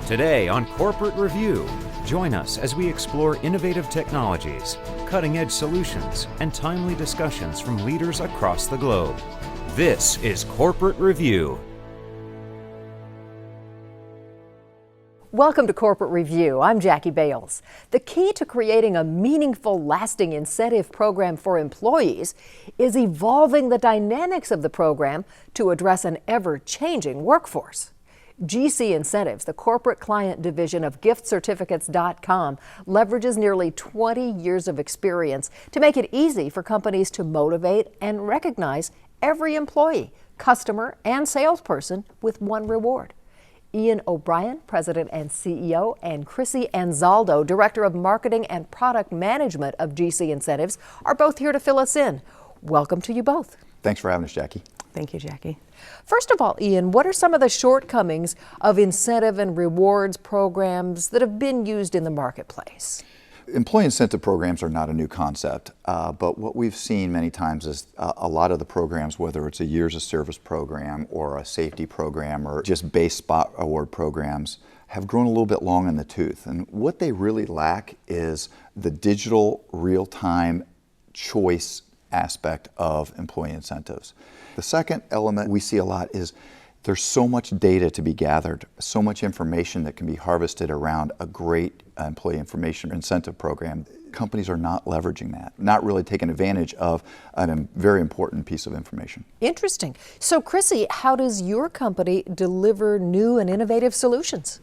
Today on Corporate Review, join us as we explore innovative technologies, cutting-edge solutions, and timely discussions from leaders across the globe. This is Corporate Review. Welcome to Corporate Review. I'm Jackie Bales. The key to creating a meaningful, lasting incentive program for employees is evolving the dynamics of the program to address an ever-changing workforce. GC Incentives, the corporate client division of giftcertificates.com, leverages nearly 20 years of experience to make it easy for companies to motivate and recognize every employee, customer, and salesperson with one reward. Ian O'Brien, President and CEO, and Chrissy Anzaldo, Director of Marketing and Product Management of GC Incentives, are both here to fill us in. Welcome to you both. Thanks for having us, Jackie. Thank you, Jackie. First of all, Ian, what are some of the shortcomings of incentive and rewards programs that have been used in the marketplace? Employee incentive programs are not a new concept, but what we've seen many times is a lot of the programs, whether it's a years of service program or a safety program or just base spot award programs, have grown a little bit long in the tooth. And what they really lack is the digital real-time choice aspect of employee incentives. The second element we see a lot is there's so much data to be gathered, so much information that can be harvested around a great employee information incentive program. Companies are not leveraging that, not really taking advantage of a very important piece of information. Interesting. So, Chrissy, how does your company deliver new and innovative solutions?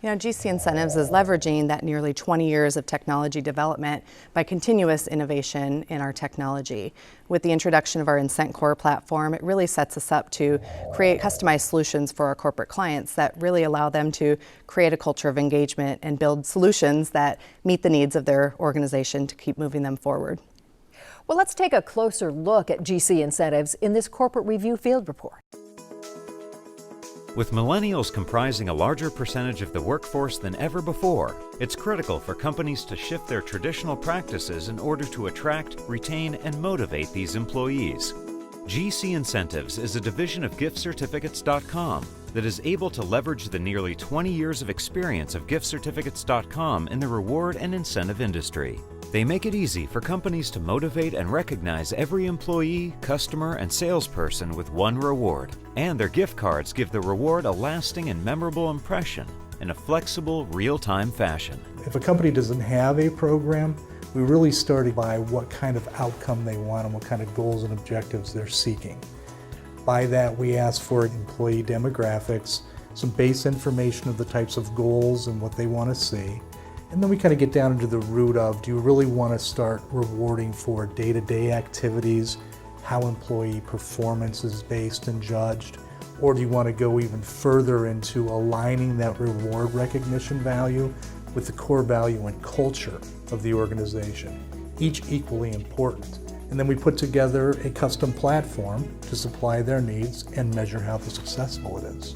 You know, GC Incentives is leveraging that nearly 20 years of technology development by continuous innovation in our technology. With the introduction of our IncentCore platform, it really sets us up to create customized solutions for our corporate clients that really allow them to create a culture of engagement and build solutions that meet the needs of their organization to keep moving them forward. Well, let's take a closer look at GC Incentives in this Corporate Review Field Report. With millennials comprising a larger percentage of the workforce than ever before, it's critical for companies to shift their traditional practices in order to attract, retain, and motivate these employees. GC Incentives is a division of giftcertificates.com that is able to leverage the nearly 20 years of experience of giftcertificates.com in the reward and incentive industry. They make it easy for companies to motivate and recognize every employee, customer, and salesperson with one reward. And their gift cards give the reward a lasting and memorable impression in a flexible, real-time fashion. If a company doesn't have a program, we really started by what kind of outcome they want and what kind of goals and objectives they're seeking. By that, we ask for employee demographics, some base information of the types of goals and what they want to see. And then we kind of get down into the root of, do you really want to start rewarding for day-to-day activities, how employee performance is based and judged, or do you want to go even further into aligning that reward recognition value with the core value and culture of the organization, each equally important. And then we put together a custom platform to supply their needs and measure how successful it is.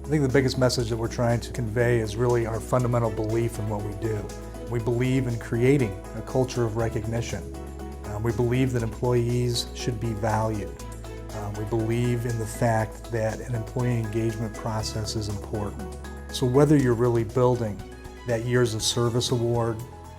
I think the biggest message that we're trying to convey is really our fundamental belief in what we do. We believe in creating a culture of recognition. We believe that employees should be valued. We believe in the fact that an employee engagement process is important. So whether you're really building that Years of Service Award,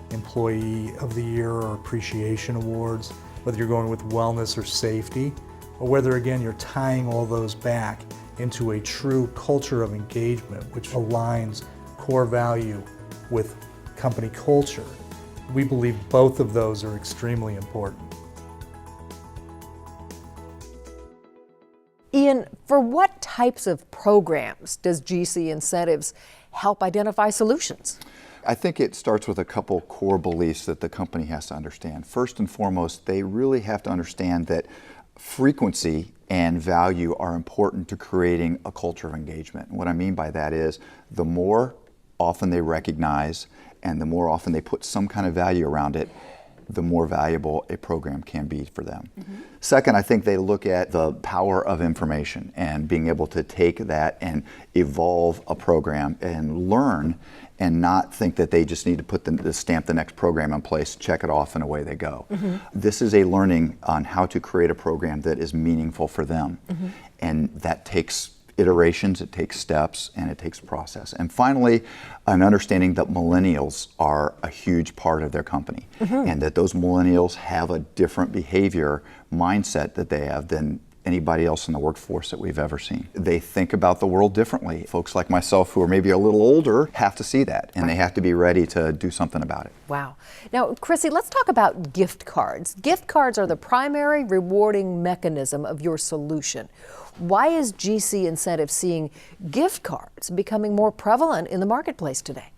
Employee of the Year or Appreciation Awards, whether you're going with wellness or safety, or whether again you're tying all those back into a true culture of engagement which aligns core value with company culture, we believe both of those are extremely important. Ian, for what types of programs does GC Incentives help identify solutions? I think it starts with a couple core beliefs that the company has to understand. First and foremost, they really have to understand that frequency and value are important to creating a culture of engagement. And what I mean by that is the more often they recognize and the more often they put some kind of value around it, the more valuable a program can be for them. Mm-hmm. Second, I think they look at the power of information and being able to take that and evolve a program and learn and not think that they just need to put the stamp the next program in place, check it off, and away they go. Mm-hmm. This is a learning on how to create a program that is meaningful for them. Mm-hmm. And that takes iterations, it takes steps, and it takes process. And finally, an understanding that millennials are a huge part of their company, and that those millennials have a different behavior mindset that they have than anybody else in the workforce that we've ever seen. They think about the world differently. Folks like myself who are maybe a little older have to see that, and they have to be ready to do something about it. Wow. Now, Chrissy, let's talk about gift cards. Gift cards are the primary rewarding mechanism of your solution. Why is GC Incentive seeing gift cards becoming more prevalent in the marketplace today?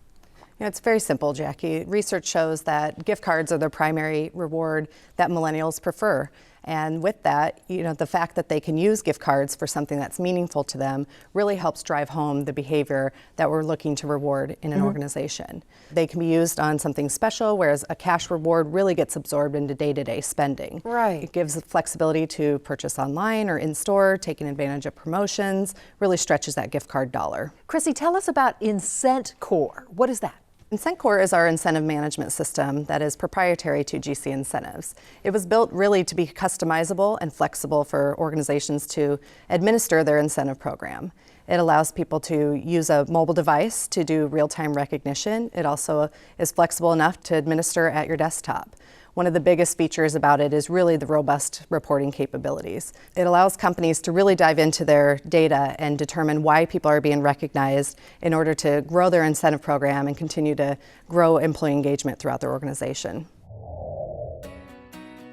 It's very simple, Jackie. Research shows that gift cards are the primary reward that millennials prefer. And with that, the fact that they can use gift cards for something that's meaningful to them really helps drive home the behavior that we're looking to reward in an organization. They can be used on something special, whereas a cash reward really gets absorbed into day-to-day spending. Right. It gives the flexibility to purchase online or in-store, taking advantage of promotions, really stretches that gift card dollar. Chrissy, tell us about IncentCore. What is that? IncentCore is our incentive management system that is proprietary to GC Incentives. It was built really to be customizable and flexible for organizations to administer their incentive program. It allows people to use a mobile device to do real-time recognition. It also is flexible enough to administer at your desktop. One of the biggest features about it is really the robust reporting capabilities. It allows companies to really dive into their data and determine why people are being recognized in order to grow their incentive program and continue to grow employee engagement throughout their organization.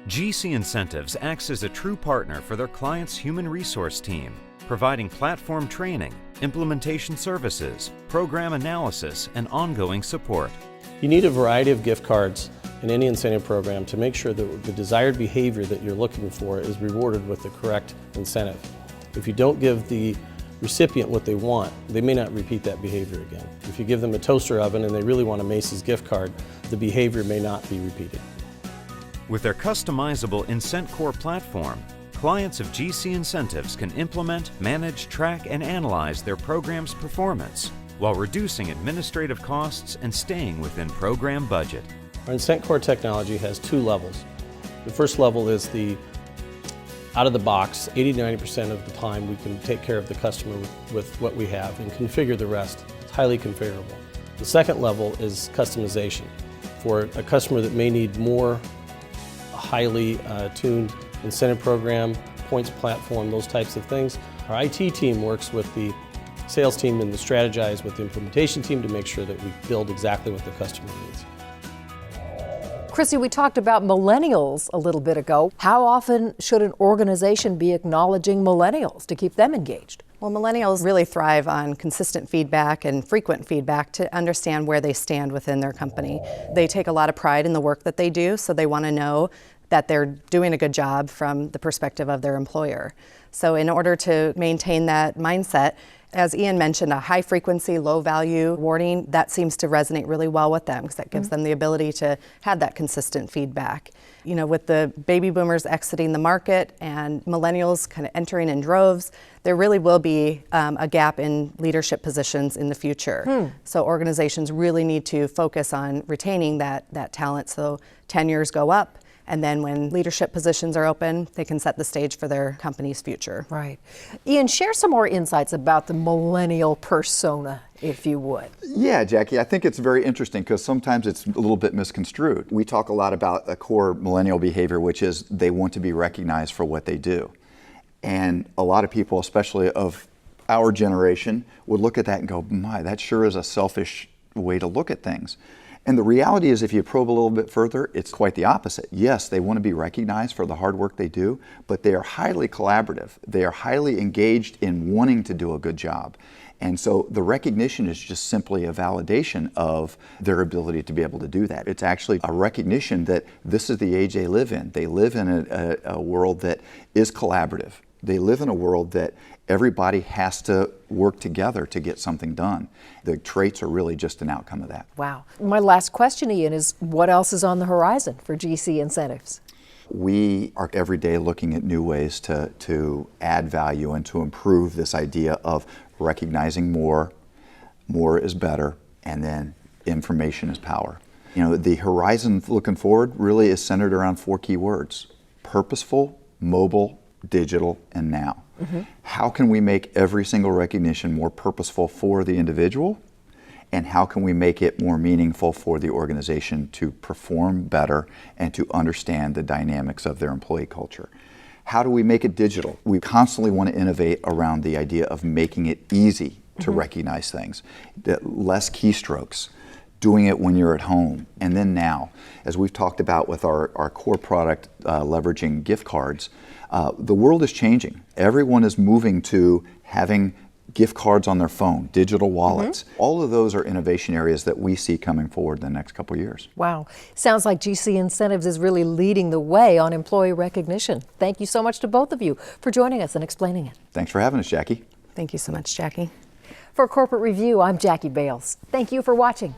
GC Incentives acts as a true partner for their clients' human resource team, providing platform training, implementation services, program analysis, and ongoing support. You need a variety of gift cards in any incentive program to make sure that the desired behavior that you're looking for is rewarded with the correct incentive. If you don't give the recipient what they want, they may not repeat that behavior again. If you give them a toaster oven and they really want a Macy's gift card, the behavior may not be repeated. With their customizable IncentCore platform, clients of GC Incentives can implement, manage, track, and analyze their program's performance while reducing administrative costs and staying within program budget. Our IncentCore technology has two levels. The first level is the out of the box, 80-90% of the time we can take care of the customer with what we have and configure the rest. It's highly configurable. The second level is customization. For a customer that may need more highly tuned incentive program, points platform, those types of things, our IT team works with the sales team and strategize with the implementation team to make sure that we build exactly what the customer needs. Chrissy, we talked about millennials a little bit ago. How often should an organization be acknowledging millennials to keep them engaged? Well, millennials really thrive on consistent feedback and frequent feedback to understand where they stand within their company. They take a lot of pride in the work that they do, so they want to know that they're doing a good job from the perspective of their employer. So in order to maintain that mindset, as Ian mentioned, a high frequency, low value rewarding, that seems to resonate really well with them because that gives them the ability to have that consistent feedback. With the baby boomers exiting the market and millennials kind of entering in droves, there really will be a gap in leadership positions in the future. So organizations really need to focus on retaining that talent so tenures go up. And then when leadership positions are open, they can set the stage for their company's future. Right. Ian, share some more insights about the millennial persona, if you would. Yeah, Jackie, I think it's very interesting because sometimes it's a little bit misconstrued. We talk a lot about a core millennial behavior, which is they want to be recognized for what they do. And a lot of people, especially of our generation, would look at that and go, my, that sure is a selfish way to look at things. And the reality is, if you probe a little bit further, it's quite the opposite. Yes, they want to be recognized for the hard work they do, but they are highly collaborative. They are highly engaged in wanting to do a good job. And so the recognition is just simply a validation of their ability to be able to do that. It's actually a recognition that this is the age they live in. They live in a world that is collaborative. They live in a world that everybody has to work together to get something done. The traits are really just an outcome of that. Wow. My last question, Ian, is what else is on the horizon for GC Incentives? We are every day looking at new ways to add value and to improve this idea of recognizing more is better, and then information is power. The horizon looking forward really is centered around 4 key words: purposeful, mobile, digital, and now. How can we make every single recognition more purposeful for the individual? And how can we make it more meaningful for the organization to perform better and to understand the dynamics of their employee culture? How do we make it digital? We constantly want to innovate around the idea of making it easy to recognize things, less keystrokes, doing it when you're at home. And then now, as we've talked about with our core product leveraging gift cards, the world is changing. Everyone is moving to having gift cards on their phone, digital wallets. All of those are innovation areas that we see coming forward in the next couple of years. Wow. Sounds like GC Incentives is really leading the way on employee recognition. Thank you so much to both of you for joining us and explaining it. Thanks for having us, Jackie. Thank you so much, Jackie. For Corporate Review, I'm Jackie Bales. Thank you for watching.